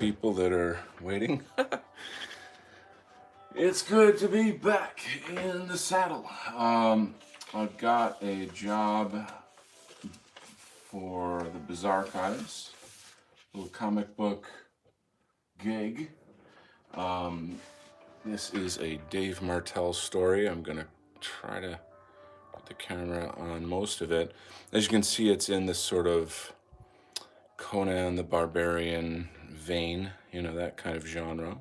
people that are waiting. It's good to be back in the saddle. I've got a job for the Bizarchives, little comic book gig. This is a Dave Martell story. I'm going to try to put the camera on most of it. As you can see, it's in this sort of Conan the Barbarian vein, that kind of genre.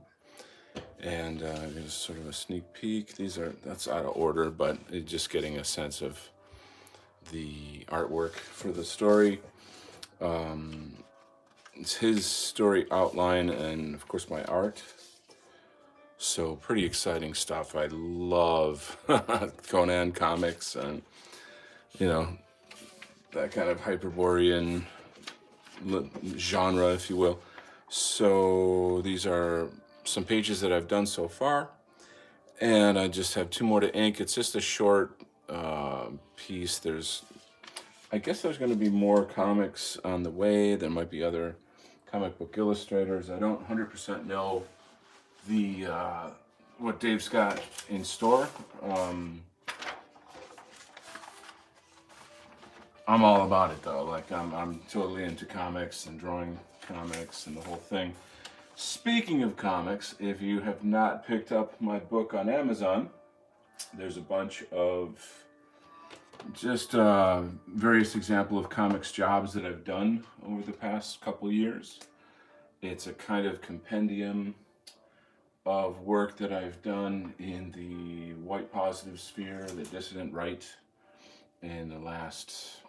And there's sort of a sneak peek. That's out of order, but it's just getting a sense of the artwork for the story. It's his story outline and, of course, my art. So pretty exciting stuff. I love Conan comics and, that kind of Hyperborean genre, if you will. So these are some pages that I've done so far, and I just have two more to ink. It's just a short piece. I guess there's going to be more comics on the way. There might be other comic book illustrators. I don't 100% know what Dave's got in store. I'm all about it though. Like I'm totally into comics and drawing comics and the whole thing. Speaking of comics, if you have not picked up my book on Amazon, there's a bunch of just various examples of comics jobs that I've done over the past couple years. It's a kind of compendium of work that I've done in the white positive sphere, the dissident right, in the last,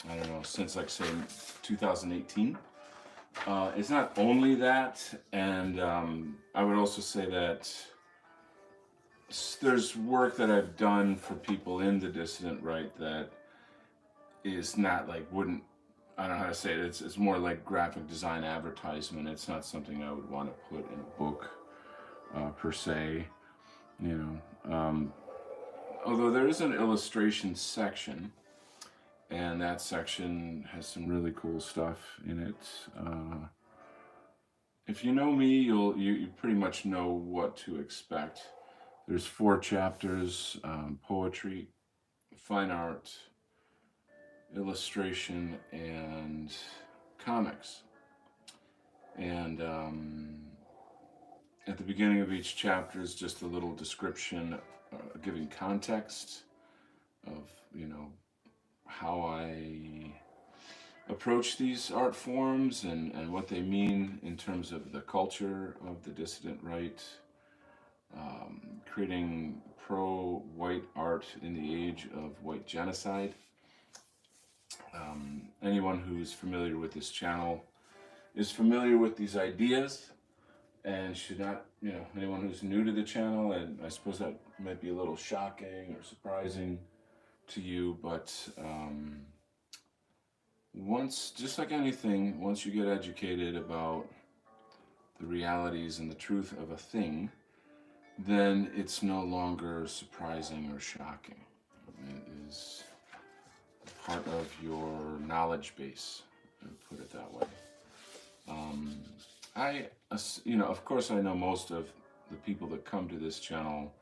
I don't know, since like say 2018. It's not only that, and I would also say that there's work that I've done for people in the dissident right that is not like, I don't know how to say it, it's more like graphic design advertisement. It's not something I would want to put in a book per se, although there is an illustration section, and that section has some really cool stuff in it. If you know me, you pretty much know what to expect. There's 4 chapters: poetry, fine art, illustration, and comics. And at the beginning of each chapter is just a little description, giving context of how I approach these art forms and what they mean in terms of the culture of the dissident right, creating pro-white art in the age of white genocide. Anyone who's familiar with this channel is familiar with these ideas and should not, anyone who's new to the channel, and I suppose that might be a little shocking or surprising to you, but just like anything, once you get educated about the realities and the truth of a thing, then it's no longer surprising or shocking. It is part of your knowledge base, put it that way. Of course I know most of the people that come to this channel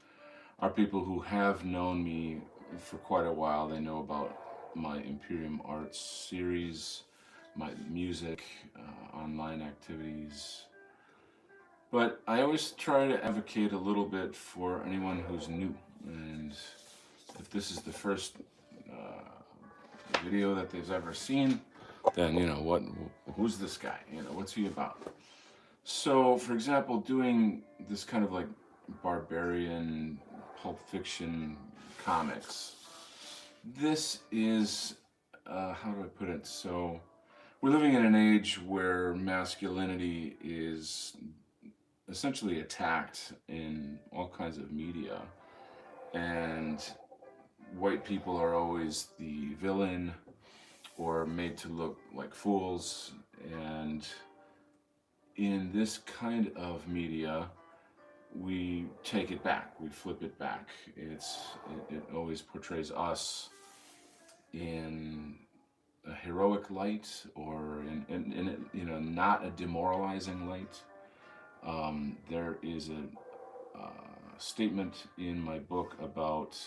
are people who have known me for quite a while. They know about my Imperium Arts series, my music, online activities. But I always try to advocate a little bit for anyone who's new. And if this is the first video that they've ever seen, then who's this guy? What's he about? So, for example, doing this kind of like barbarian pulp fiction comics, this is, how do I put it? So, we're living in an age where masculinity is essentially attacked in all kinds of media, and white people are always the villain or made to look like fools. And in this kind of media, we take it back, we flip it back. It always portrays us in a heroic light or not a demoralizing light. There is a statement in my book about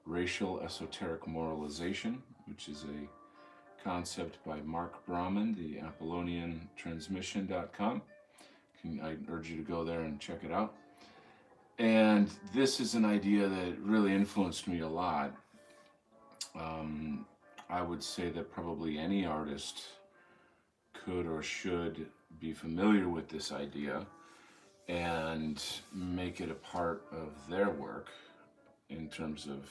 racial esoteric moralization, which is a concept by Mark Brahman, the ApollonianTransmission.com. I urge you to go there and check it out. And this is an idea that really influenced me a lot. I would say that probably any artist could or should be familiar with this idea and make it a part of their work in terms of,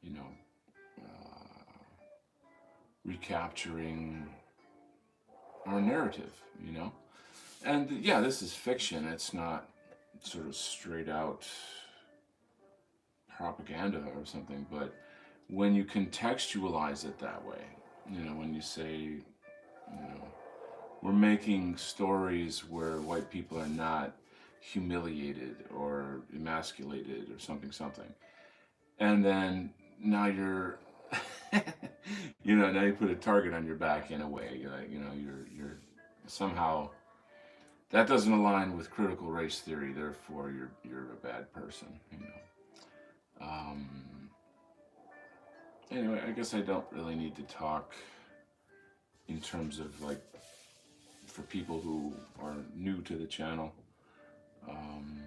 you know, recapturing our narrative, you know? And yeah, this is fiction. It's not sort of straight out propaganda or something, but when you contextualize it that way, when you say, we're making stories where white people are not humiliated or emasculated or something. And then now you're, now you put a target on your back in a way. You're somehow, that doesn't align with critical race theory. Therefore, you're a bad person. Anyway, I guess I don't really need to talk in terms of like for people who are new to the channel. I'm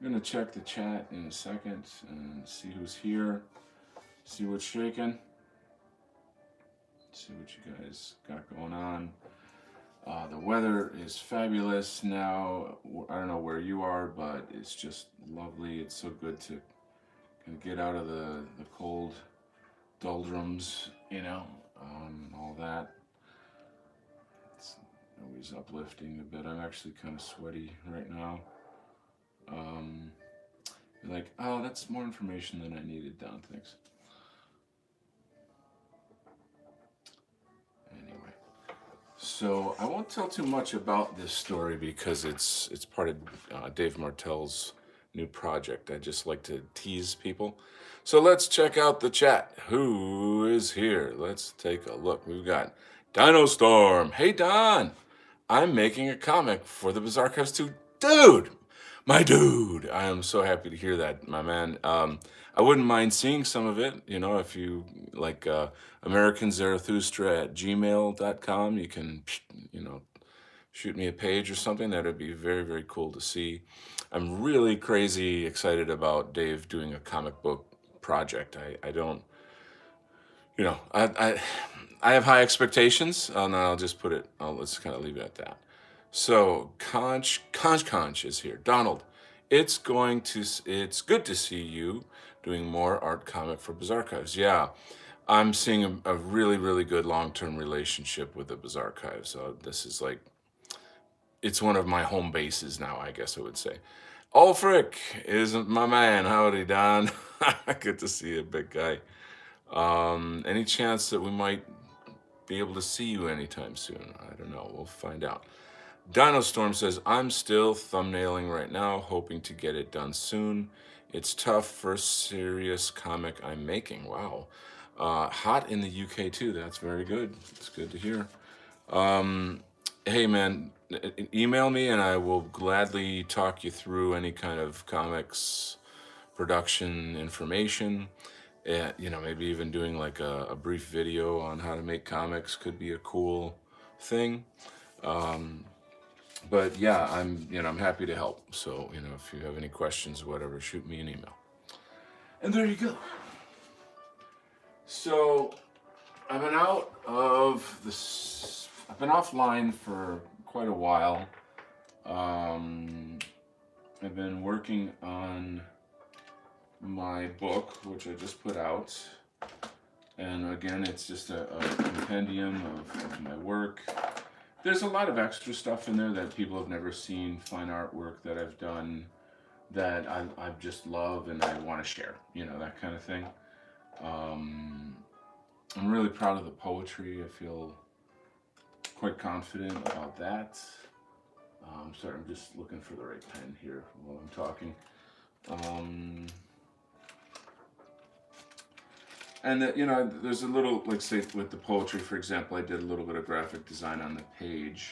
gonna check the chat in a second and see who's here, see what's shaking, see what you guys got going on. The weather is fabulous now. I don't know where you are, but it's just lovely. It's so good to kind of get out of the cold doldrums, all that. It's always uplifting a bit. I'm actually kind of sweaty right now. You're like, oh, that's more information than I needed, Don. Thanks. Anyway, so I won't tell too much about this story because it's part of Dave Martell's new project. I just like to tease people. So let's check out the chat. Who is here? Let's take a look. We've got Dino Storm. Hey, Don. I'm making a comic for the Bizarchives 2. Dude! My dude! I am so happy to hear that, my man. I wouldn't mind seeing some of it. If you like AmericanZarathustra@gmail.com, you can, shoot me a page or something. That'd be very, very cool to see. I'm really crazy excited about Dave doing a comic book project. I don't, I have high expectations, and I'll just put it, let's kind of leave it at that. So, Conch is here. Donald, it's good to see you doing more art comic for Bizarchives. Yeah, I'm seeing a really, really good long-term relationship with the Bizarchives. So this is like, it's one of my home bases now, I guess I would say. Ulfric is my man. Howdy, Don. Good to see you, big guy. Any chance that we might be able to see you anytime soon? I don't know. We'll find out. Dino Storm says, I'm still thumbnailing right now, hoping to get it done soon. It's tough, first serious comic I'm making. Wow. Hot in the UK too. That's very good. It's good to hear. Hey man, email me and I will gladly talk you through any kind of comics production information. Maybe even doing like a brief video on how to make comics could be a cool thing. But yeah, I'm happy to help. So, if you have any questions or whatever, shoot me an email. And there you go. So, I've been offline for quite a while. I've been working on my book, which I just put out. And again, it's just a compendium of my work. There's a lot of extra stuff in there that people have never seen, fine artwork that I've done that I just love and I want to share, that kind of thing. I'm really proud of the poetry. I feel quite confident about that. Sorry, I'm just looking for the right pen here while I'm talking. And that, you know, there's a little, like, say with the poetry, for example, I did a little bit of graphic design on the page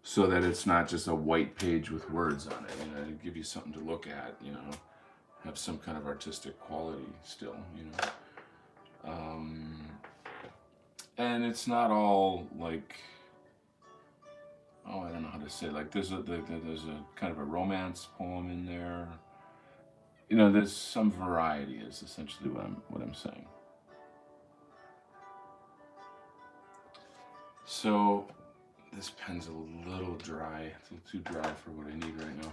so that it's not just a white page with words on it. You know, to give you something to look at. You know, have some kind of artistic quality still. You know, and it's not all like, oh, I don't know how to say. Like, there's a kind of a romance poem in there. You know, there's some variety. Is essentially what I'm saying. So this pen's a little dry. It's a little too dry for what I need right now.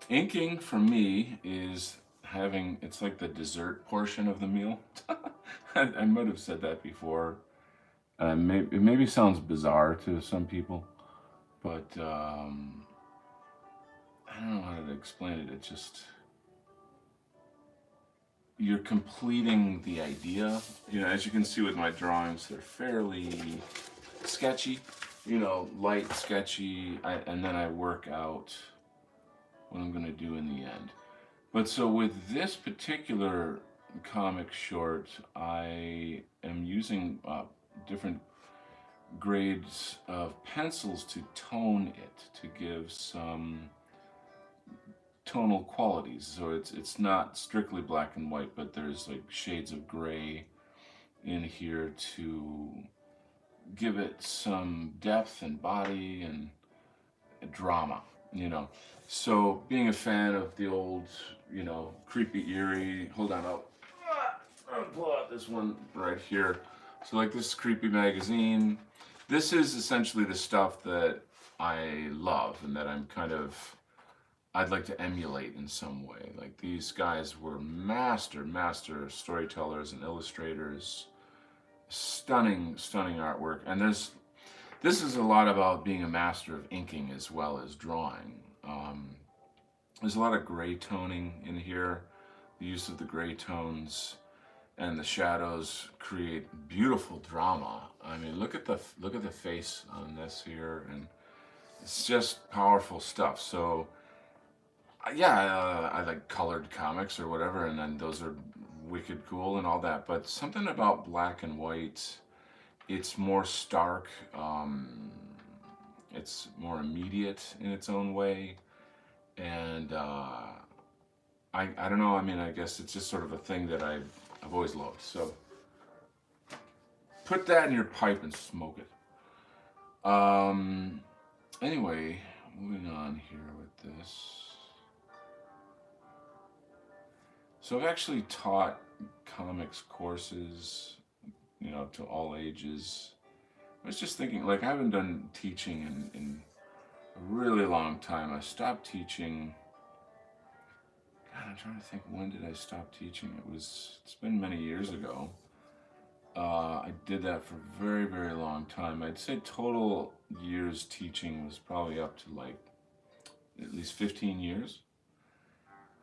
Inking for me is having, it's like the dessert portion of the meal. I might have said that before. It maybe sounds bizarre to some people, but I don't know how to explain it. It just, you're completing the idea. You know, as you can see with my drawings, they're fairly sketchy, you know, light, sketchy, and then I work out what I'm going to do in the end. But so with this particular comic short, I am using different grades of pencils to tone it, to give some tonal qualities. So it's not strictly black and white, but there's like shades of gray in here to give it some depth and body and drama, you know. So being a fan of the old, you know, creepy, eerie, hold on, I'll pull out this one right here. So like this creepy magazine, this is essentially the stuff that I love and that I'm kind of, I'd like to emulate in some way. Like these guys were master storytellers and illustrators. Stunning artwork. And this is a lot about being a master of inking as well as drawing. There's a lot of gray toning in here. The use of the gray tones and the shadows create beautiful drama. I mean, look at the face on this here, and it's just powerful stuff. So yeah, I like colored comics or whatever, and then those are wicked cool and all that. But something about black and white, it's more stark. It's more immediate in its own way, and I don't know. I mean, I guess it's just sort of a thing that I've always loved. So put that in your pipe and smoke it. Anyway, moving on here with this. So I've actually taught comics courses, you know, to all ages. I was just thinking, like, I haven't done teaching in a really long time. I stopped teaching. God, I'm trying to think, when did I stop teaching? It's been many years ago. I did that for a very long time. I'd say total years teaching was probably up to like at least 15 years.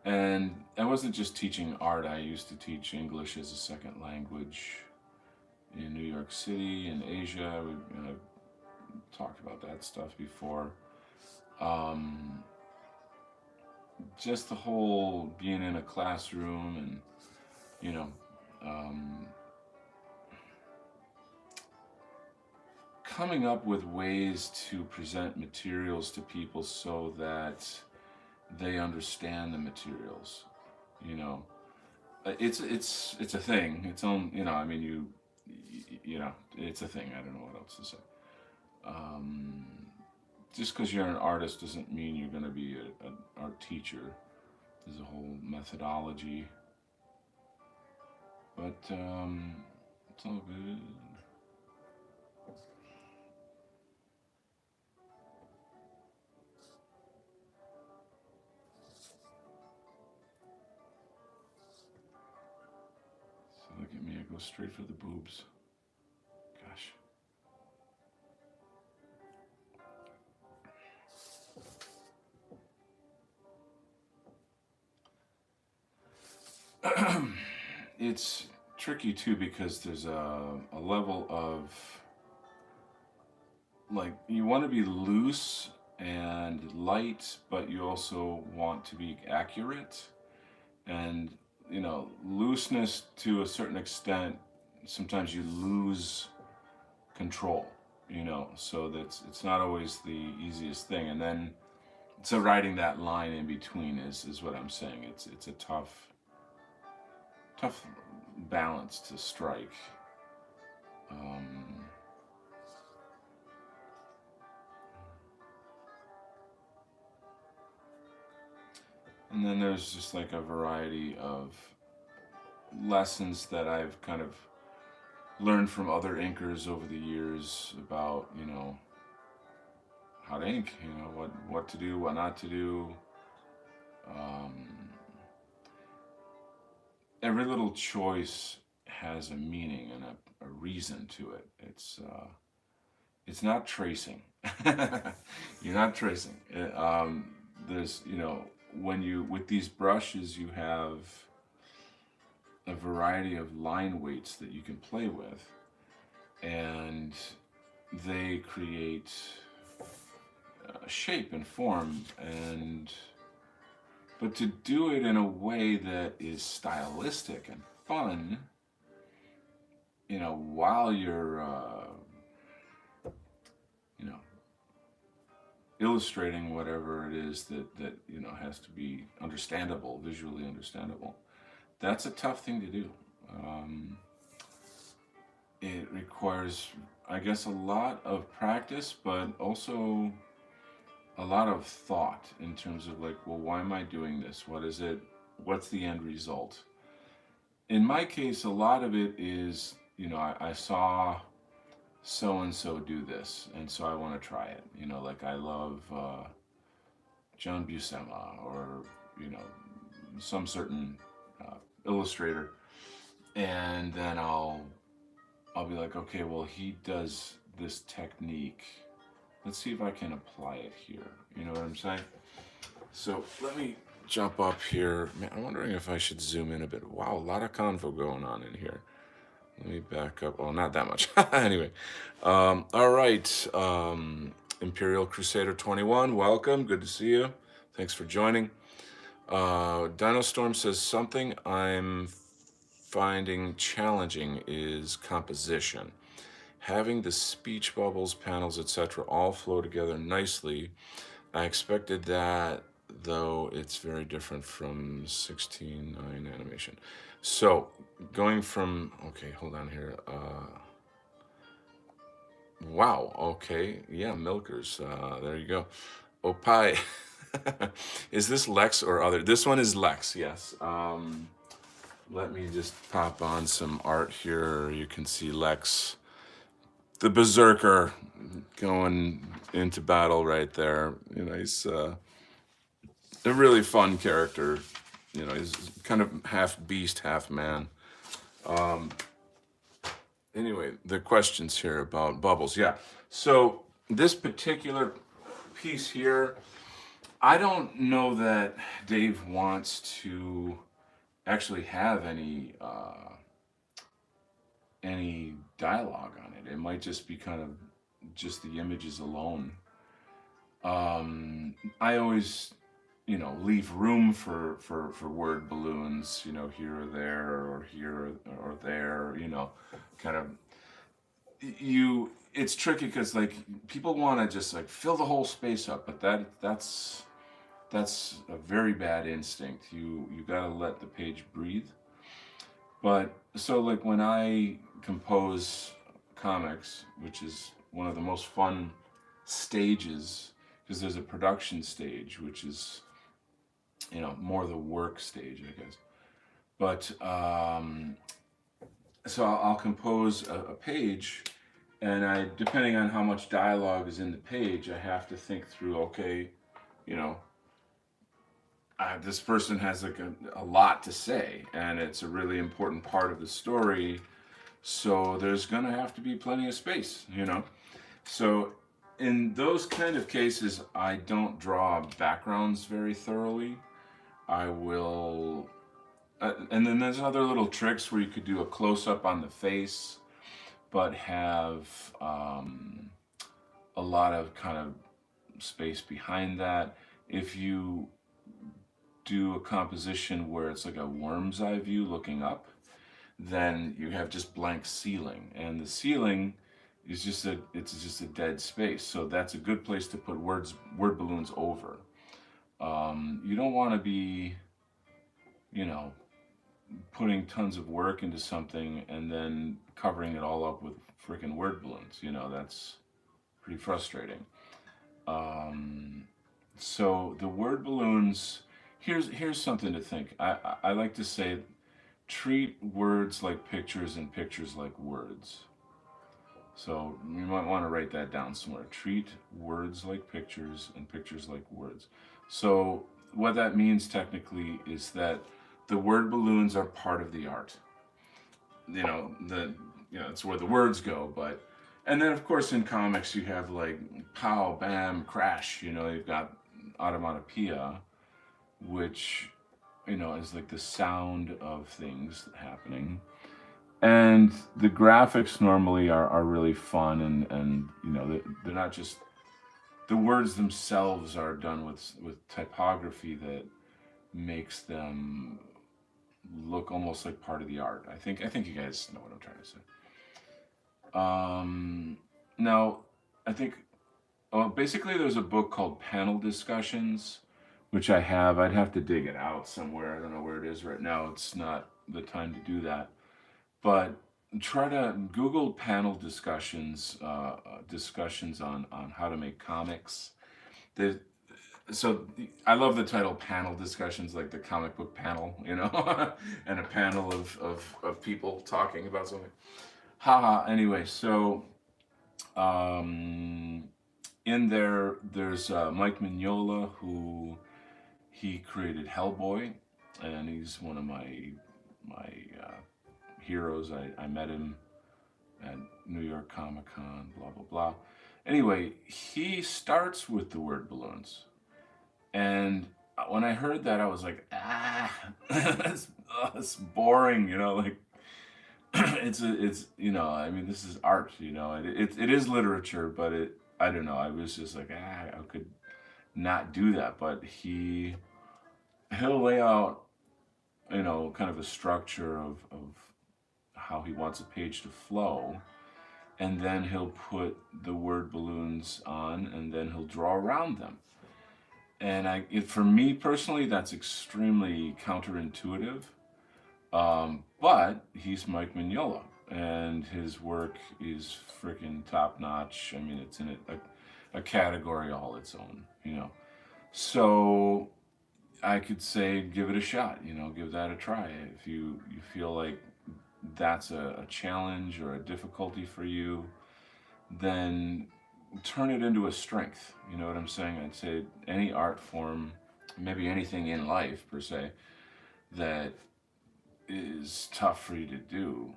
And I wasn't just teaching art. I used to teach English as a second language in New York City and Asia. We talked about that stuff before. Just the whole being in a classroom and, you know, coming up with ways to present materials to people so that they understand the materials, you know. It's a thing. It's own, you know. I mean, you know, it's a thing. I don't know what else to say. Just because you're an artist doesn't mean you're going to be an art teacher. There's a whole methodology, but it's all good. Look at me, I go straight for the boobs. Gosh. It's tricky too because there's a level of, like, you want to be loose and light, but you also want to be accurate. And looseness to a certain extent, sometimes you lose control, so that's it's not always the easiest thing. And then so riding that line in between is what I'm saying. It's a tough balance to strike. Um, and then there's just like a variety of lessons that I've kind of learned from other inkers over the years about, how to ink, what to do, what not to do. Um, every little choice has a meaning and a reason to it. It's not tracing. You're not tracing. There's, when you with these brushes, you have a variety of line weights that you can play with, and they create shape and form, and but to do it in a way that is stylistic and fun, while you're you know illustrating whatever it is that has to be understandable, visually understandable. That's a tough thing to do. Um, it requires, I guess, a lot of practice, but also a lot of thought in terms of like, well, why am I doing this? What is it? What's the end result? In my case, a lot of it is, I saw so and so do this, and so I want to try it. Like I love John Buscema, or some certain illustrator, and then I'll be like, okay, well, he does this technique. Let's see if I can apply it here. You know what I'm saying? So let me jump up here. Man, I'm wondering if I should zoom in a bit. Wow, a lot of convo going on in here. Let me back up. Well, not that much. Anyway, all right. Imperial Crusader 21, welcome. Good to see you. Thanks for joining. Dino Storm says, something I'm finding challenging is composition. Having the speech bubbles, panels, etc. all flow together nicely. I expected that, though it's very different from 16:9 animation. So, going from, okay, hold on here. Wow, okay, yeah, Milkers, there you go. Opie, is this Lex or other? This one is Lex, yes. Let me just pop on some art here. You can see Lex, the Berserker, going into battle right there. He's a really fun character. He's kind of half beast, half man. Anyway, the questions here about bubbles. Yeah. So this particular piece here, I don't know that Dave wants to actually have any dialogue on it. It might just be kind of just the images alone. I always, leave room for word balloons, here or there, or here or there, kind of it's tricky because like people want to just like fill the whole space up, but that's a very bad instinct. You got to let the page breathe. But so like when I compose comics, which is one of the most fun stages, because there's a production stage, which is more the work stage, I guess. But so I'll compose a page, and depending on how much dialogue is in the page, I have to think through, okay, this person has like a lot to say, and it's a really important part of the story, so there's gonna have to be plenty of space, So in those kind of cases, I don't draw backgrounds very thoroughly. I will, and then there's other little tricks where you could do a close-up on the face, but have a lot of kind of space behind that. If you do a composition where it's like a worm's eye view looking up, then you have just blank ceiling, and the ceiling is just a dead space. So that's a good place to put word balloons over. You don't want to be, you know, putting tons of work into something and then covering it all up with freaking word balloons. You know, that's pretty frustrating. Um, so the word balloons. Here's something to think. I like to say, treat words like pictures and pictures like words. So you might want to write that down somewhere. Treat words like pictures and pictures like words. So what that means technically is that the word balloons are part of the art. It's where the words go, but and then of course in comics you have like pow, bam, crash. You've got automatopoeia, which is like the sound of things happening. And the graphics normally are really fun, and they're not just the words themselves are done with typography that makes them look almost like part of the art. I think you guys know what I'm trying to say. Now, I think basically there's a book called Panel Discussions, which I have. I'd have to dig it out somewhere. I don't know where it is right now. It's not the time to do that. But try to Google panel discussions, discussions on how to make comics. The, so I love the title panel discussions, like the comic book panel, and a panel of people talking about something. Haha. Anyway, so in there's Mike Mignola, who he created Hellboy, and he's one of my heroes. I met him at New York Comic Con, blah, blah, blah. Anyway, he starts with the word balloons. And when I heard that, I was like, it's boring, like, it's I mean, this is art, it is literature, but I don't know, I was just like, I could not do that. But he'll lay out, kind of a structure of how he wants a page to flow, and then he'll put the word balloons on, and then he'll draw around them. And for me personally, that's extremely counterintuitive. But he's Mike Mignola, and his work is freaking top notch. I mean, it's in a category all its own, So I could say, give it a shot, give that a try. If you feel like that's a challenge or a difficulty for you, then turn it into a strength. You know what I'm saying? I'd say any art form, maybe anything in life per se, that is tough for you to do,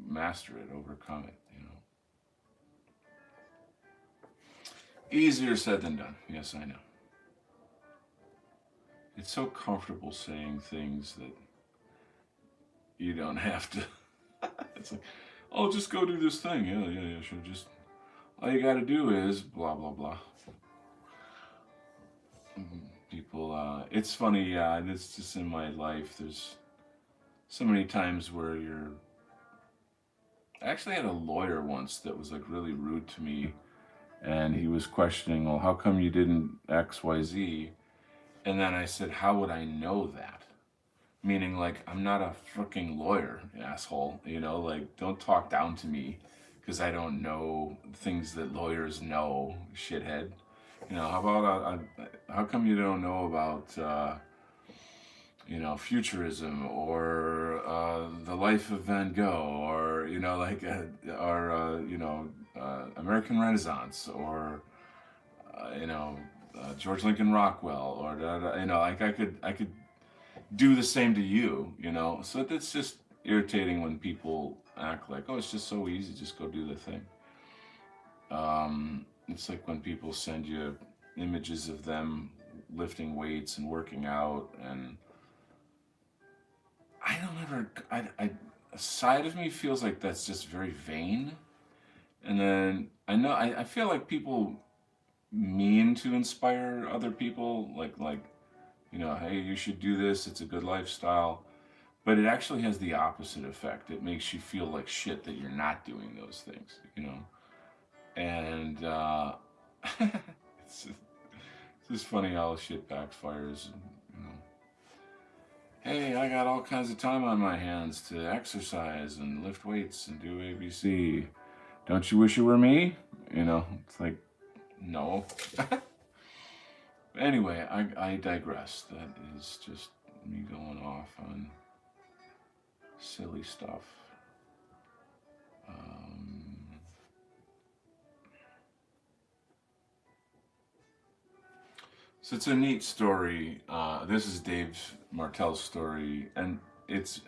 master it, overcome it, Easier said than done. Yes, I know. It's so comfortable saying things that you don't have to. It's like, oh, just go do this thing. Yeah, sure. Just all you got to do is blah blah blah. People, it's funny. Yeah, it's just in my life. There's so many times where I actually had a lawyer once that was like really rude to me, and he was questioning, well, how come you didn't X, Y, Z? And then I said, how would I know that? Meaning, like, I'm not a freaking lawyer, asshole. Like, don't talk down to me because I don't know things that lawyers know, shithead. How about, how come you don't know about, futurism, or the life of Van Gogh, or, American Renaissance, or, George Lincoln Rockwell, or, like I could do the same to you, So that's just irritating when people act like, oh, it's just so easy, just go do the thing. It's like when people send you images of them lifting weights and working out, and a side of me feels like that's just very vain. And then I feel like people mean to inspire other people, like hey, you should do this. It's a good lifestyle. But it actually has the opposite effect. It makes you feel like shit that you're not doing those things. And it's just funny how shit backfires. You know, hey, I got all kinds of time on my hands to exercise and lift weights and do ABC. Don't you wish it were me? It's like, no. Anyway, I digress. That is just me going off on silly stuff. So it's a neat story. This is Dave Martell's story, and it's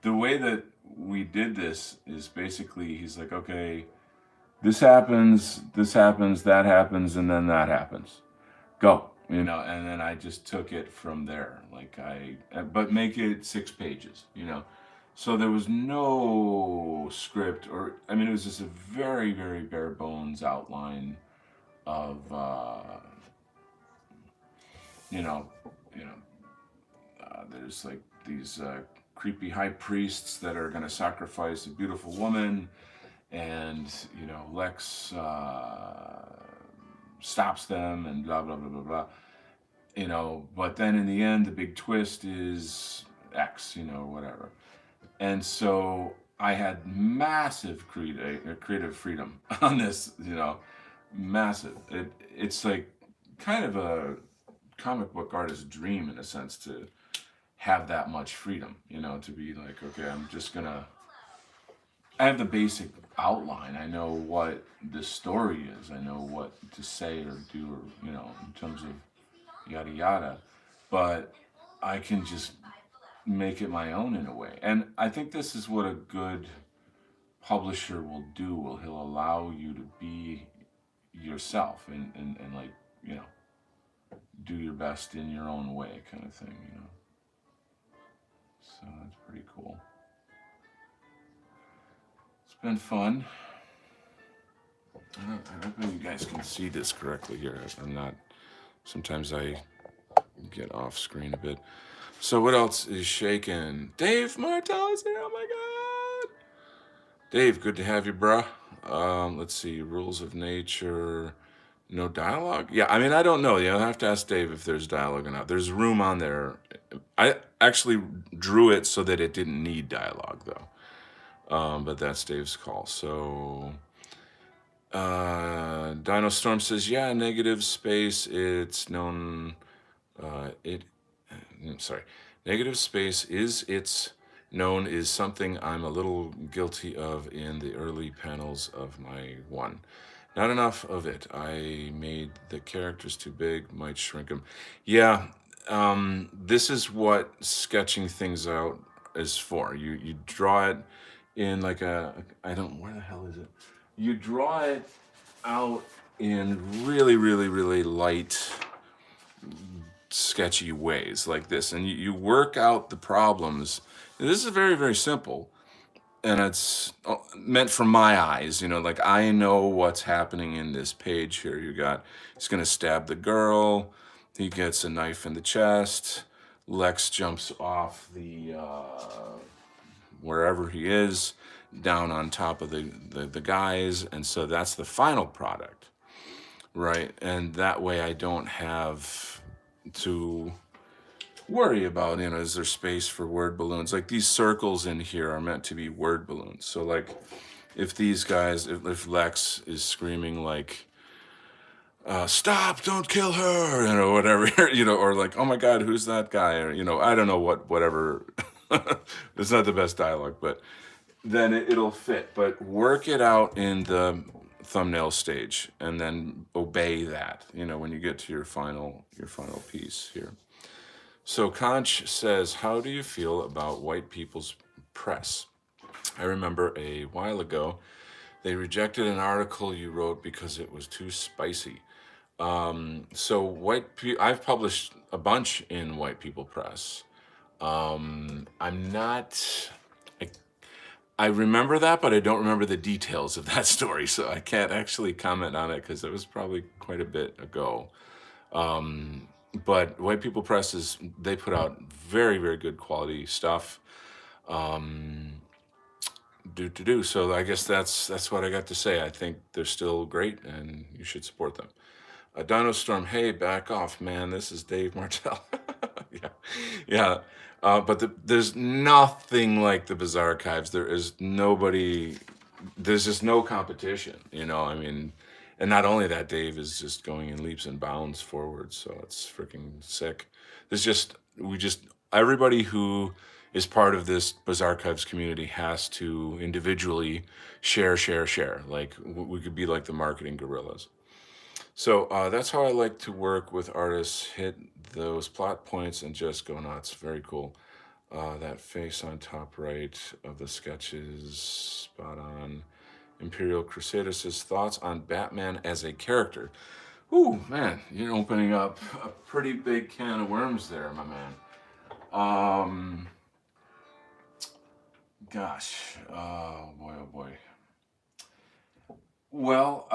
the way that we did this is basically he's like, okay, this happens, that happens, and then that happens. Go, and then I just took it from there. But make it 6 pages. So there was no script, or I mean, it was just a very, very bare bones outline of, you know, you know, there's like these creepy high priests that are going to sacrifice a beautiful woman, and Lex stops them, and blah blah blah blah blah. But then in the end, the big twist is X, whatever. And so I had massive creative freedom on this, massive. It's like kind of a comic book artist's dream in a sense to have that much freedom, to be like, okay, I have the basic outline. I know what the story is. I know what to say or do, or, in terms of yada yada. But I can just make it my own in a way. And I think this is what a good publisher will do. He'll allow you to be yourself and like, do your best in your own way kind of thing. So that's pretty cool. It's been fun. I hope you guys can see this correctly here. Sometimes I get off screen a bit. So what else is shaking? Dave Martell is here. Oh my God. Dave, good to have you, bruh. Let's see. Rules of nature. No dialogue? Yeah, I mean, I don't know. I'll have to ask Dave if there's dialogue or not. There's room on there. I actually drew it so that it didn't need dialogue, though. But that's Dave's call. So, Dino Storm says, yeah, negative space. It's known. Sorry. Negative space it's known is something I'm a little guilty of in the early panels of my one. Not enough of it. I made the characters too big, might shrink them. Yeah, this is what sketching things out is for. You draw it in like where the hell is it? You draw it out in really, really, really light, sketchy ways like this. And you work out the problems. This is very, very simple. And it's meant for my eyes, like I know what's happening in this page here. He's going to stab the girl. He gets a knife in the chest. Lex jumps off the, wherever he is, down on top of the guys. And so that's the final product, right? And that way I don't have to worry about, is there space for word balloons? Like these circles in here are meant to be word balloons. So like if these guys, if Lex is screaming like, stop, don't kill her, whatever, or like, oh my God, who's that guy? Or, I don't know whatever. It's not the best dialogue, but then it'll fit. But work it out in the thumbnail stage and then obey that, when you get to your final piece here. So Conch says, how do you feel about white people's press? I remember a while ago, they rejected an article you wrote because it was too spicy. So I've published a bunch in White People Press. I'm not, I remember that, but I don't remember the details of that story, so I can't actually comment on it because it was probably quite a bit ago. Um, but White People Press they put out very, very good quality stuff. Um, do. So I guess that's what I got to say. I think they're still great, and you should support them. Dino Storm, hey, back off, man. This is Dave Martell. Yeah, yeah. But there's nothing like the Bizarchives. There is nobody. There's just no competition. I mean, and not only that, Dave is just going in leaps and bounds forward. So it's freaking sick. There's just we just everybody who is part of this Bizarchives community has to individually share. Like we could be like the marketing gorillas. So that's how I like to work with artists. Hit those plot points and just go nuts. Very cool. That face on top right of the sketches, spot on. Imperial Crusaders' thoughts on Batman as a character. Ooh, man, you're opening up a pretty big can of worms there, my man. Gosh, oh boy. Well,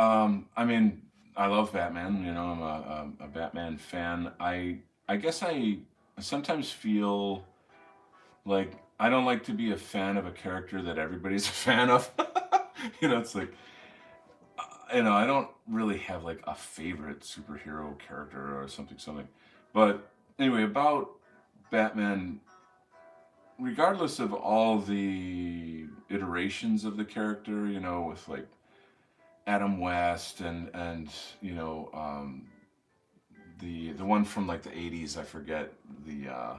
I mean, I love Batman. I'm a Batman fan. I guess I sometimes feel like I don't like to be a fan of a character that everybody's a fan of. It's like I don't really have like a favorite superhero character or something. But anyway, about Batman, regardless of all the iterations of the character, with like Adam West and the one from like the '80s. I forget the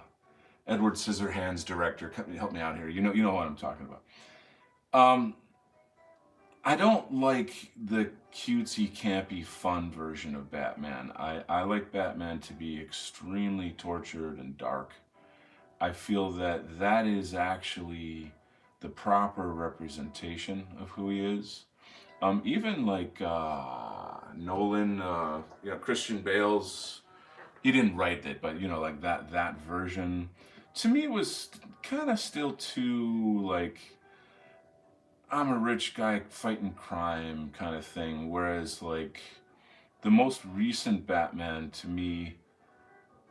Edward Scissorhands director. Help me out here. You know what I'm talking about. Um, I don't like the cutesy, campy, fun version of Batman. I like Batman to be extremely tortured and dark. I feel that is actually the proper representation of who he is. Even like Nolan, Christian Bale's. He didn't write it, but like that version, to me was kind of still too like I'm a rich guy fighting crime kind of thing. Whereas like the most recent Batman to me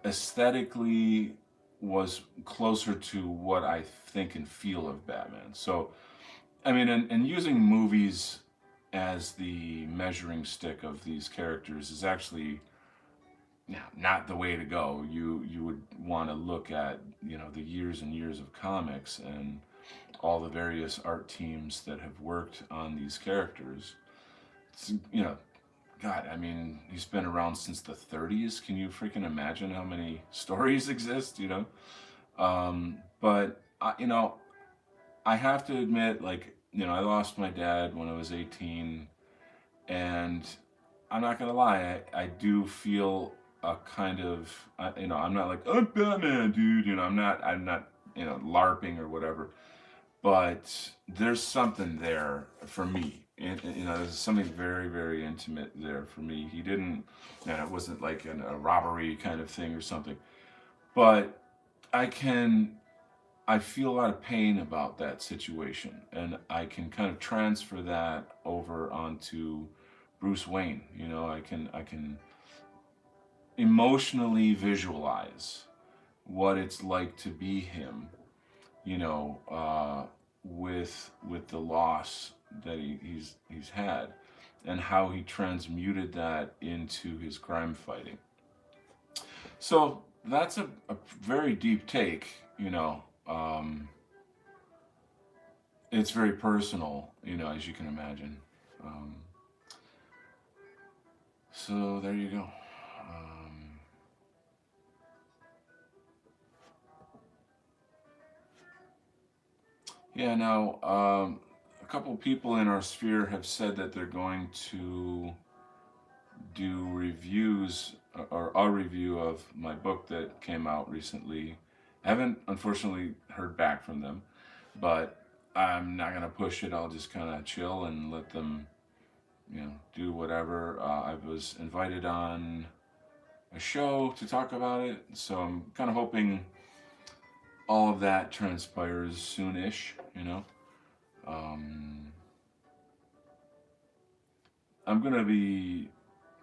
aesthetically was closer to what I think and feel of Batman. So I mean, and using movies as the measuring stick of these characters is actually not the way to go. You would want to look at the years and years of comics and all the various art teams that have worked on these characters. It's, God, I mean, he's been around since the 30s. Can you freaking imagine how many stories exist? But I have to admit, like, I lost my dad when I was 18, and I'm not gonna lie, I do feel a kind of, I'm not like, I'm Batman, dude. I'm not, LARPing or whatever. But there's something there for me. And, there's something very, very intimate there for me. He didn't, it wasn't like a robbery kind of thing or something. But I can I feel a lot of pain about that situation, and I can kind of transfer that over onto Bruce Wayne. I can emotionally visualize what it's like to be him. You know, with the loss that he's had, and how he transmuted that into his crime fighting. So that's a very deep take. It's very personal, as you can imagine. Um, so there you go. Um, yeah, now, a couple people in our sphere have said that they're going to do reviews or a review of my book that came out recently. I haven't, unfortunately, heard back from them, but I'm not going to push it. I'll just kind of chill and let them do whatever. I was invited on a show to talk about it, so I'm kind of hoping all of that transpires soonish. Um, I'm gonna be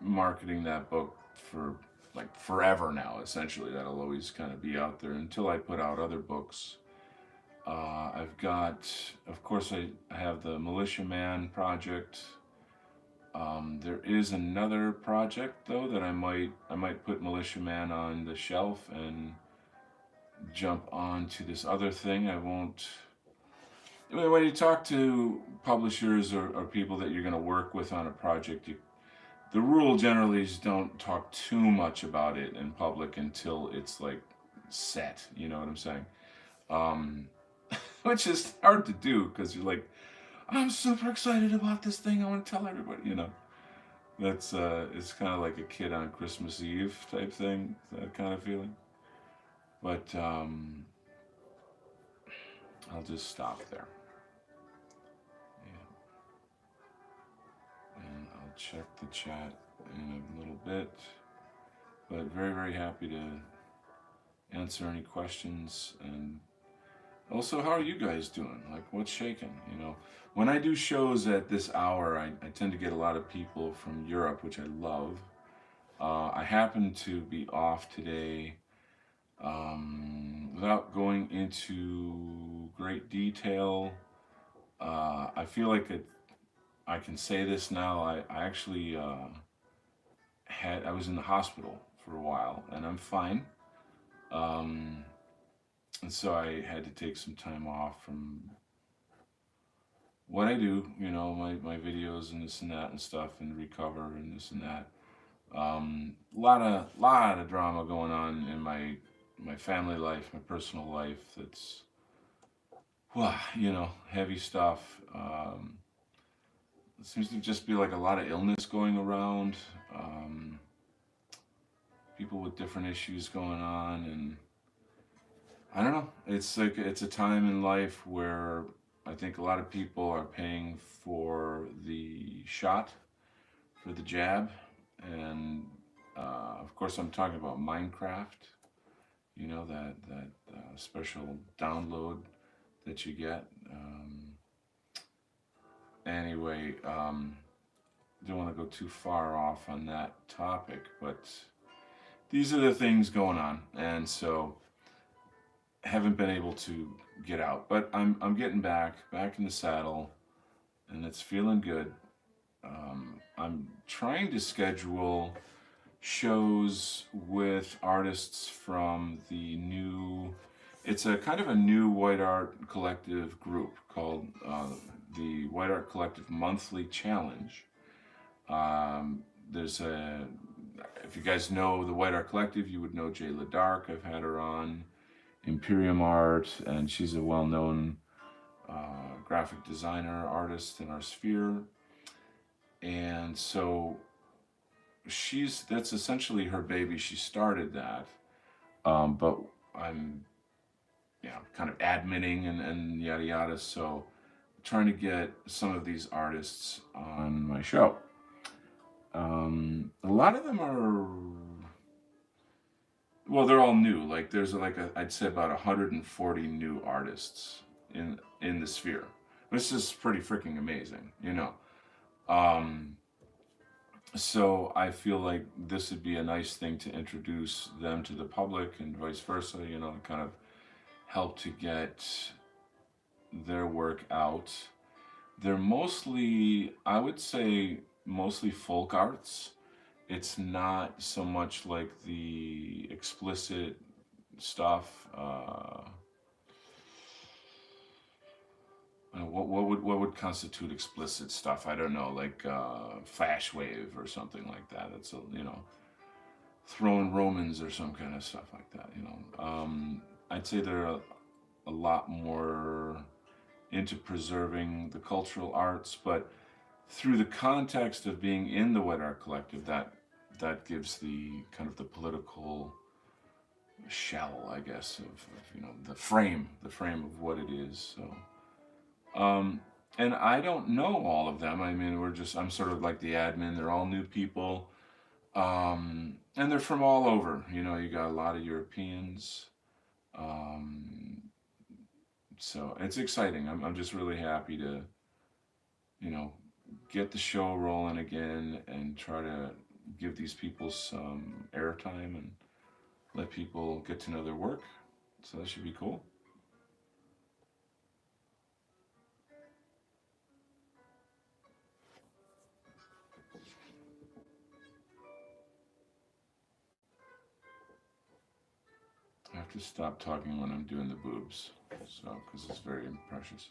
marketing that book for like forever now. Essentially, that'll always kind of be out there until I put out other books. I've got, of course, I have the Militia Man project. There is another project though that I might put Militia Man on the shelf and jump on to this other thing. I won't. I mean, when you talk to publishers or people that you're going to work with on a project, the rule generally is don't talk too much about it in public until it's like set. You know what I'm saying? Um, which is hard to do because you're like, I'm super excited about this thing. I want to tell everybody. That's it's kind of like a kid on Christmas Eve type thing. That kind of feeling. But I'll just stop there. Yeah, and I'll check the chat in a little bit. But very very happy to answer any questions. And also, how are you guys doing? Like, what's shaking? When I do shows at this hour, I tend to get a lot of people from Europe, which I love. I happen to be off today. Without going into great detail, I feel like I can say this now. I actually I was in the hospital for a while, and I'm fine. Um, and so I had to take some time off from what I do, my videos and this and that and stuff, and recover and this and that. Lot of drama going on in my family life, my personal life. That's well, heavy stuff. It seems to just be like a lot of illness going around. Um, People with different issues going on, and I don't know. It's like it's a time in life where I think a lot of people are paying for the shot, for the jab, and of course I'm talking about Minecraft. That special download that you get. Anyway, don't want to go too far off on that topic, but these are the things going on, and so haven't been able to get out, but I'm getting back in the saddle, and it's feeling good. I'm trying to schedule shows with artists from the new. It's a kind of a new white art collective group called the White Art Collective Monthly Challenge. There's a If you guys know the White Art Collective, you would know Jay Ladark. I've had her on Imperium Art, and she's a well-known graphic designer, artist in our sphere. And so that's essentially her baby. She started that, but I'm kind of adminning and yada yada. So trying to get some of these artists on my show. A lot of them are well, they're all new. Like there's I'd say about 140 new artists in the sphere. This is pretty freaking amazing. Um, so I feel like this would be a nice thing to introduce them to the public and vice versa. Kind of help to get their work out. They're mostly, I would say, mostly folk arts. It's not so much like the explicit stuff. What would constitute explicit stuff? I don't know, like Flash Wave or something like that. It's throwing Romans or some kind of stuff like that. I'd say they're a lot more into preserving the cultural arts, but through the context of being in the Wet Art Collective, that gives the kind of the political shell, I guess, of the frame of what it is. So, and I don't know all of them. I mean, I'm sort of like the admin. They're all new people, and they're from all over. You got a lot of Europeans, So it's exciting. I'm just really happy to, you know, get the show rolling again and try to give these people some airtime and let people get to know their work. So that should be cool. I have to stop talking when I'm doing the boobs, so because it's very precious.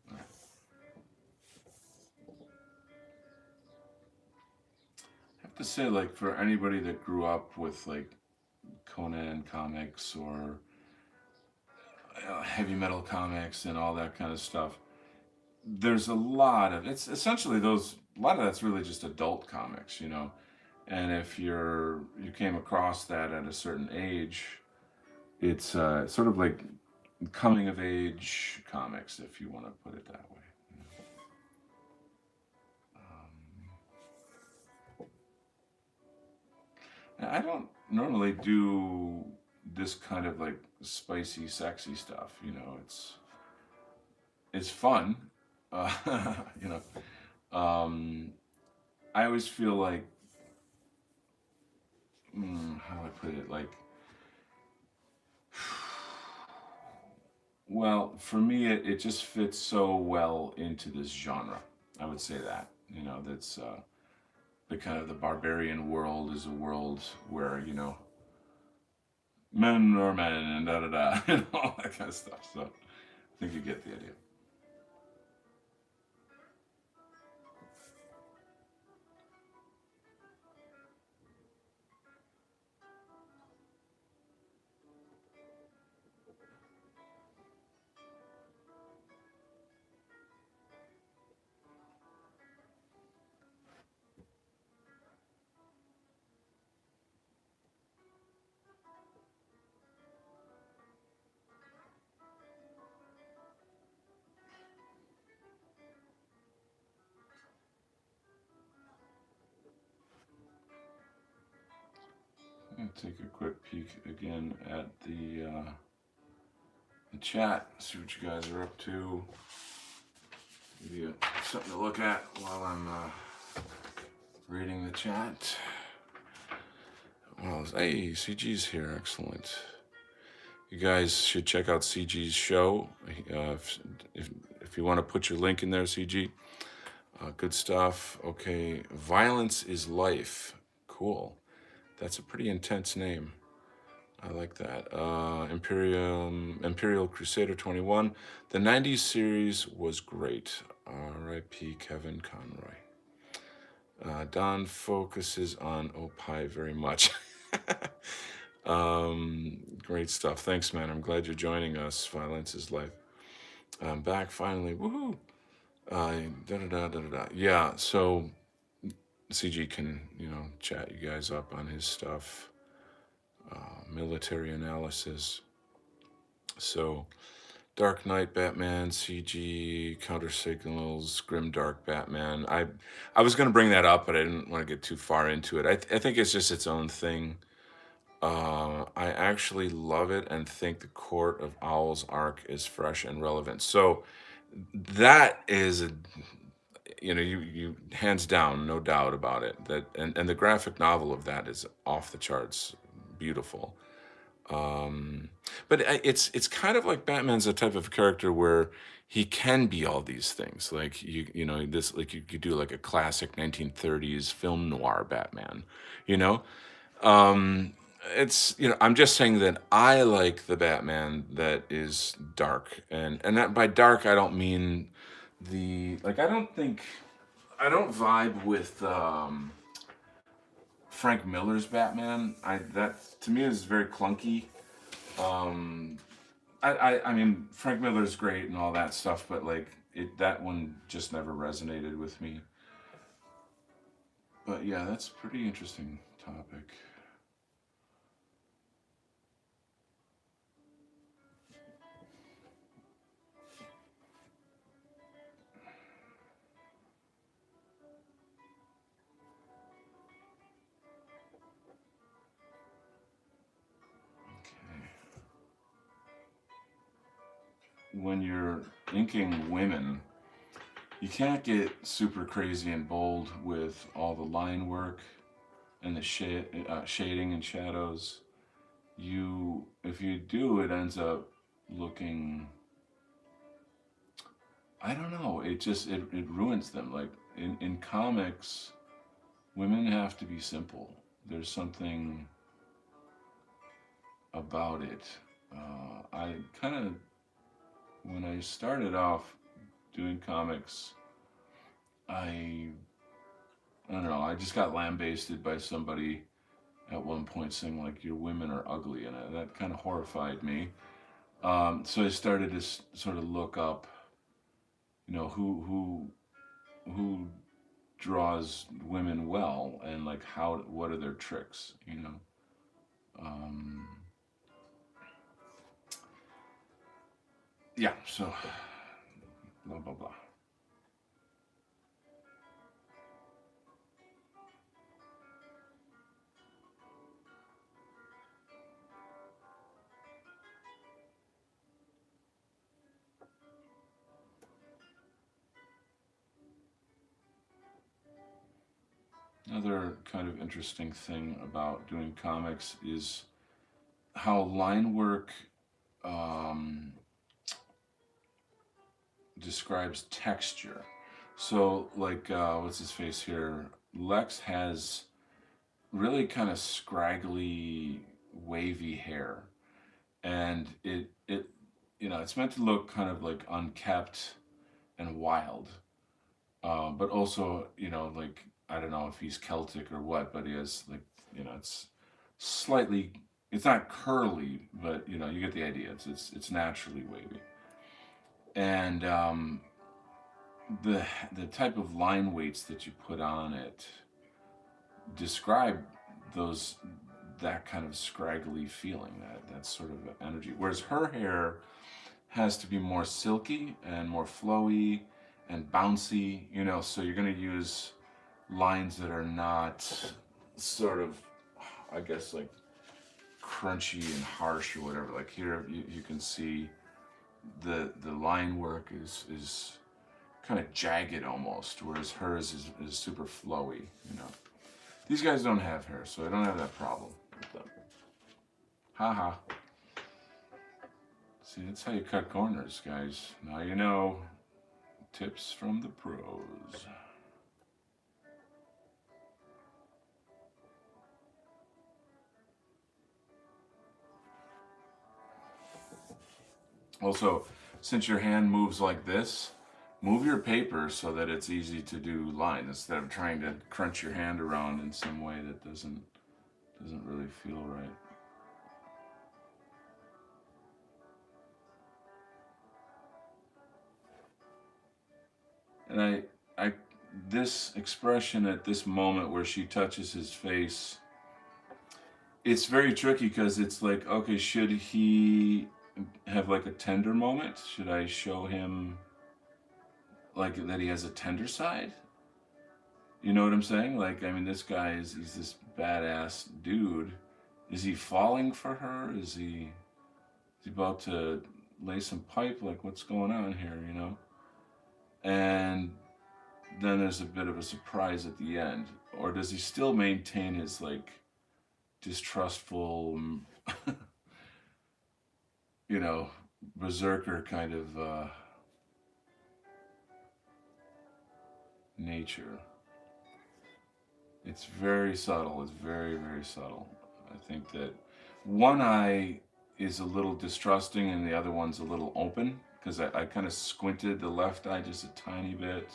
I have to say, like, for anybody that grew up with like Conan comics or heavy metal comics and all that kind of stuff, there's a lot of it's essentially those. A lot of that's really just adult comics, you know. And if you came across that at a certain age, it's sort of like coming of age comics, if you want to put it that way. I don't normally do this kind of like spicy, sexy stuff. You know, it's fun. Uh, you know, I always feel like, how do I put it? Like, well, for me, it just fits so well into this genre. I would say that. You know, that's the kind of the barbarian world is a world where, you know, men are men and da da da and all that kind of stuff. So I think you get the idea. I'm gonna take a quick peek again at the chat, see what you guys are up to. Give you something to look at while I'm reading the chat. Well, hey, CG's here. Excellent. You guys should check out CG's show. If you want to put your link in there, CG. Good stuff. Okay, Violence is Life. Cool. That's a pretty intense name. I like that. Imperial Crusader 21. The 90s series was great. R.I.P. Kevin Conroy. Don focuses on Opie very much. Great stuff. Thanks, man. I'm glad you're joining us. Violence is Life. I'm back finally. Woohoo! Da da da da da. Yeah. So CG can chat you guys up on his stuff. Military analysis. So Dark Knight Batman, CG, Counter Signals, Grim Dark Batman. I was going to bring that up, but I didn't want to get too far into it. I think it's just its own thing. I actually love it and think the Court of Owls arc is fresh and relevant. So that is you hands down, no doubt about it. That and the graphic novel of that is off the charts, beautiful. But it's kind of like Batman's a type of character where he can be all these things. Like this, like you could do like a classic 1930s film noir Batman. You know, um, it's I'm just saying that I like the Batman that is dark, and that by dark I don't mean the like I don't vibe with Frank Miller's Batman. That to me is very clunky. Um, I mean Frank Miller's great and all that stuff, but like that one just never resonated with me. But yeah, that's a pretty interesting topic. when you're inking women, you can't get super crazy and bold with all the line work and the shading and shadows. If you do, it ends up looking, I don't know, it ruins them. Like in comics, women have to be simple. There's something about it. I kind of, when I started off doing comics, I I don't know. I just got lambasted by somebody at one point saying like your women are ugly, and that kind of horrified me. So I started to sort of look up, who draws women well, and like what are their tricks. Um, yeah. So blah blah blah. Another kind of interesting thing about doing comics is how line work um, describes texture. So, like, what's his face here? Lex has really kind of scraggly, wavy hair, and it's meant to look kind of like unkept and wild, but also, like I don't know if he's Celtic or what, but he has like, it's slightly, it's not curly, but you get the idea. It's naturally wavy, and the type of line weights that you put on it describe those that kind of scraggly feeling, that sort of energy. Whereas her hair has to be more silky and more flowy and bouncy, so you're going to use lines that are not sort of, I guess, like crunchy and harsh or whatever. Like here, you can see the line work is kind of jagged almost, whereas hers is super flowy. These guys don't have hair, so I don't have that problem with them. Haha. See, that's how you cut corners, guys. Now you know. Tips from the pros. Also, since your hand moves like this, move your paper so that it's easy to do lines instead of trying to crunch your hand around in some way that doesn't really feel right. And I this expression at this moment where she touches his face, it's very tricky because it's like, okay, should he have like a tender moment? Should I show him like that he has a tender side? You know what I'm saying? Like, I mean, this guy he's this badass dude. Is he falling for her? Is he about to lay some pipe? Like, what's going on here? And then there's a bit of a surprise at the end. Or does he still maintain his, like, distrustful, you know, berserker kind of nature? It's very subtle. It's very, very subtle. I think that one eye is a little distrusting and the other one's a little open because I kind of squinted the left eye just a tiny bit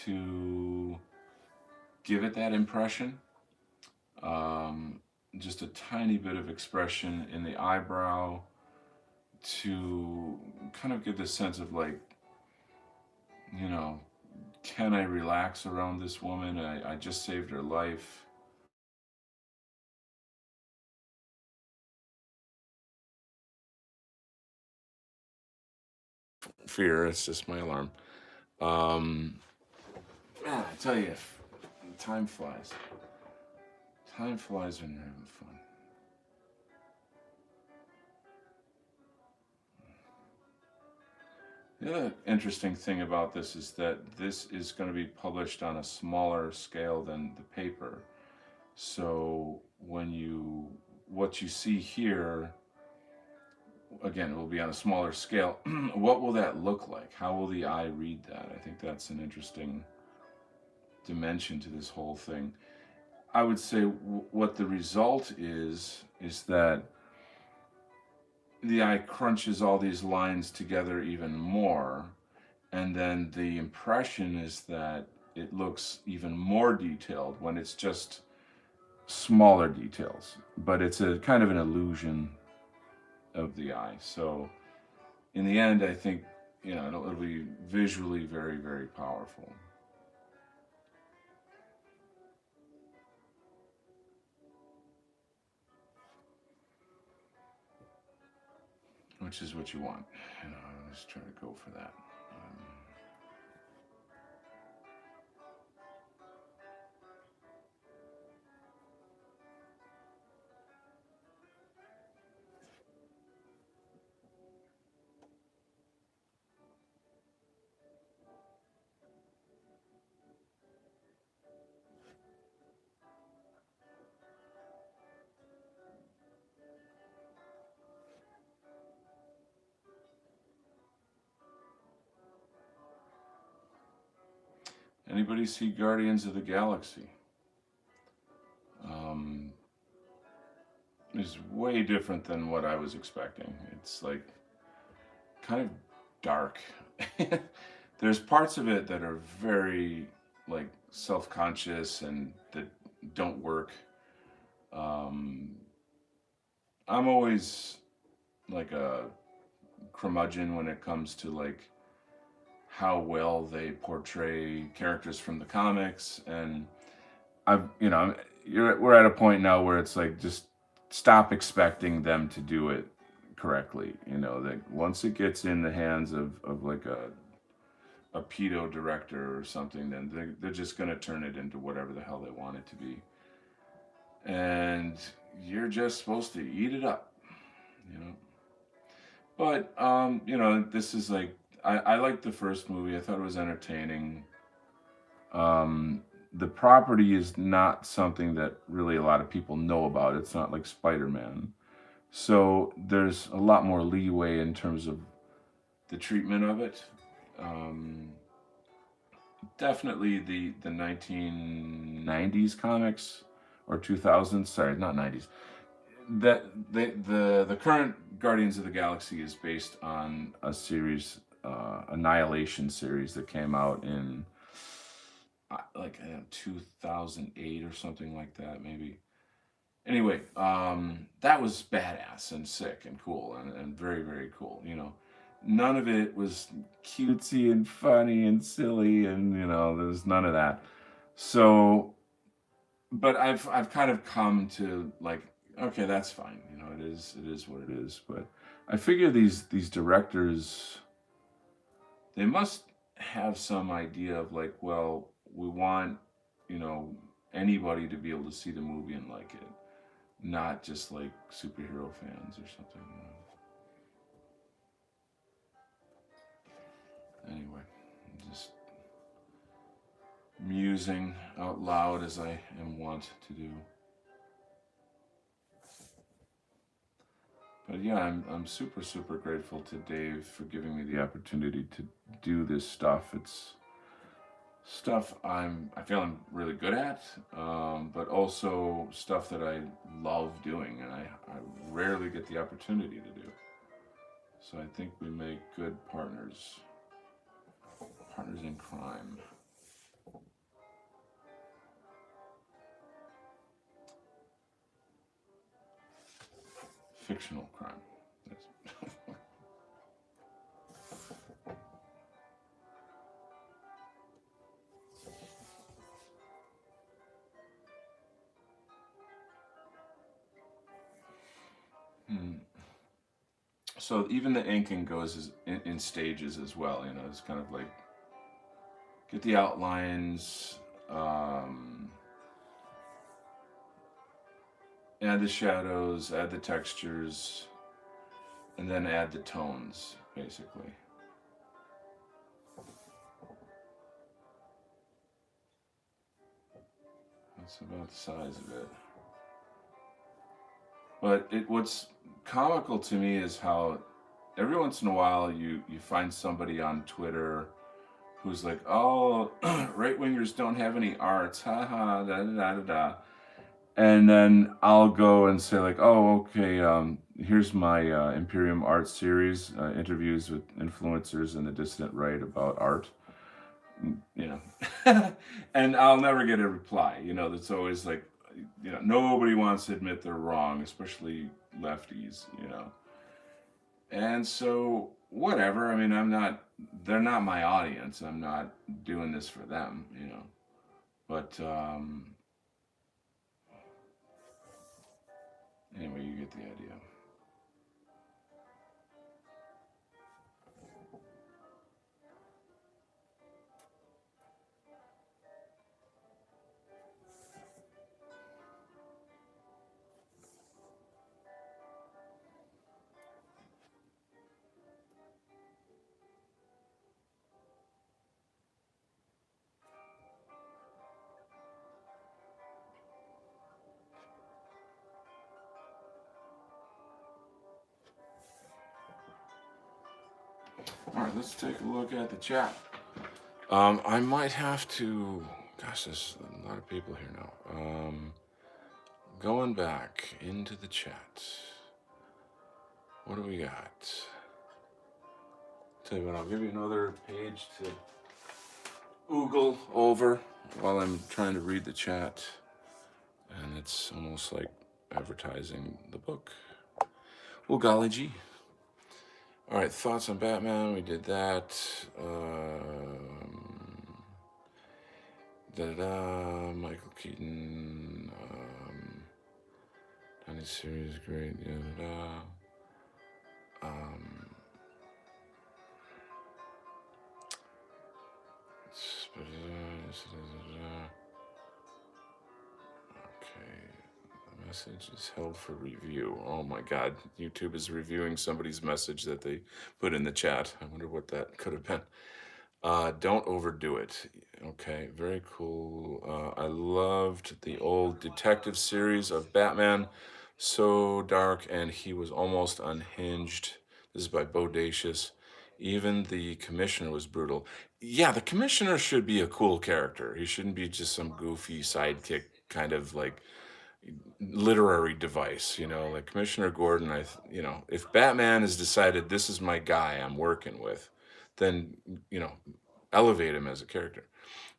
to give it that impression. Um, just a tiny bit of expression in the eyebrow to kind of give this sense of like, you know, can I relax around this woman? I just saved her life. Fear, it's just my alarm. Um, Man, I tell you, time flies. Time flies when you're having fun. The other interesting thing about this is that this is going to be published on a smaller scale than the paper. So what you see here, again, it will be on a smaller scale. What will that look like? How will the eye read that? I think that's an interesting dimension to this whole thing. I would say what the result is that the eye crunches all these lines together even more, and then the impression is that it looks even more detailed when it's just smaller details, but it's a kind of an illusion of the eye. So in the end, I think, it'll be visually very, very powerful, which is what you want. I just try to go for that. Anybody see Guardians of the Galaxy? Um, is way different than what I was expecting. It's like kind of dark. There's parts of it that are very like self-conscious and that don't work. Um, I'm always like a curmudgeon when it comes to like how well they portray characters from the comics, and I've we're at a point now where it's like just stop expecting them to do it correctly. That once it gets in the hands of like a pedo director or something, then they're just going to turn it into whatever the hell they want it to be. And you're just supposed to eat it up, you know. But, this is like, I liked the first movie. I thought it was entertaining. The property is not something that really a lot of people know about. It's not like Spider-Man. So there's a lot more leeway in terms of the treatment of it. Um, Definitely the 1990s comics or 2000s. Sorry, not 90s. That the current Guardians of the Galaxy is based on a series, Annihilation series that came out in 2008 or something like that, maybe. Anyway, that was badass and sick and cool and very, very cool. None of it was cutesy and funny and silly, and there's none of that. So, but I've kind of come to like, okay, that's fine. It is what it is. But I figure these directors, they must have some idea of like, well, we want you know anybody to be able to see the movie and like it, not just like superhero fans or something. Anyway, I'm just musing out loud as I am wont to do. But yeah, I'm super super grateful to Dave for giving me the opportunity to do this stuff. It's stuff I feel I'm really good at, but also stuff that I love doing, and I rarely get the opportunity to do. So I think we make good partners in crime. Fictional crime. Hmm. So even the inking goes in stages as well. It's kind of like get the outlines, add the shadows, add the textures, and then add the tones, basically. That's about the size of it. But what's comical to me is how every once in a while you find somebody on Twitter who's like, "Oh, right wingers don't have any arts, haha, da da da da da," and then I'll go and say like, "Oh, okay, here's my Imperium Art series, interviews with influencers in the dissident right about art." You know, and I'll never get a reply. You know, that's always like, you know, nobody wants to admit they're wrong, especially lefties. You know, and so whatever. I mean, I'm not. They're not my audience. I'm not doing this for them. You know, but anyway, you get the idea. All right, let's take a look at the chat. I might have to. Gosh, there's a lot of people here now. Going back into the chat. What do we got? Tell you what, I'll give you another page to oogle over while I'm trying to read the chat. And it's almost like advertising the book. Well, golly gee. All right, thoughts on Batman. We did that. Da-da-da, Michael Keaton. Tiny series, great. Da-da-da. Um, okay. The message is held for review. Oh my God. YouTube is reviewing somebody's message that they put in the chat. I wonder what that could have been. Don't overdo it. Okay, very cool. I loved the old detective series of Batman. So dark, and he was almost unhinged. This is by Bodacious. Even the commissioner was brutal. Yeah, the commissioner should be a cool character. He shouldn't be just some goofy sidekick kind of like literary device, you know, like Commissioner Gordon. You know, if Batman has decided this is my guy I'm working with, then, you know, elevate him as a character.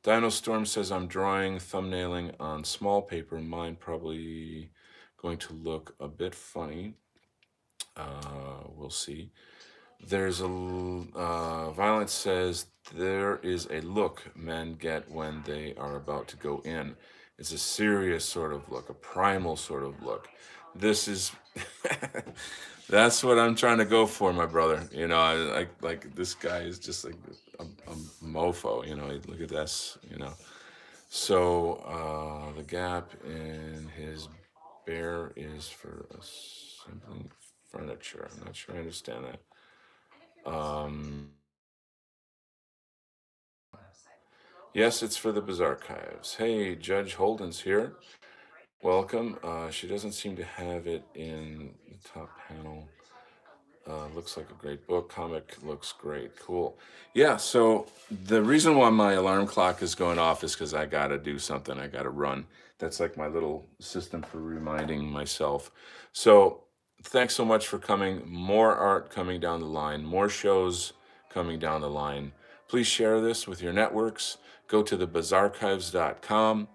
Dino Storm says, I'm drawing thumbnailing on small paper. Mine probably going to look a bit funny. We'll see. There's a Violence says there is a look men get when they are about to go in. It's a serious sort of look, a primal sort of look. This is that's what I'm trying to go for, my brother. You know, I like this guy is just like a mofo. You know, look at this. You know, so the gap in his bear is for assembling furniture. I'm not sure I understand that. Um, yes, it's for the Bizarchives. Hey, Judge Holden's here. Welcome. She doesn't seem to have it in the top panel. Looks like a great book. Comic looks great. Cool. Yeah, so the reason why my alarm clock is going off is because I got to do something. I got to run. That's like my little system for reminding myself. So thanks so much for coming. More art coming down the line, more shows coming down the line. Please share this with your networks. Go to thebizarchives.com.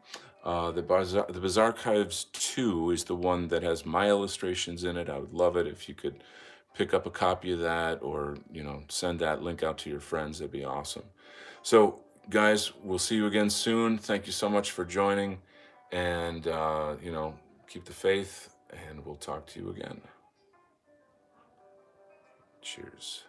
The Bizarchives 2 is the one that has my illustrations in it. I would love it if you could pick up a copy of that, or, you know, send that link out to your friends. That'd be awesome. So guys, we'll see you again soon. Thank you so much for joining, and you know, keep the faith, and we'll talk to you again. Cheers.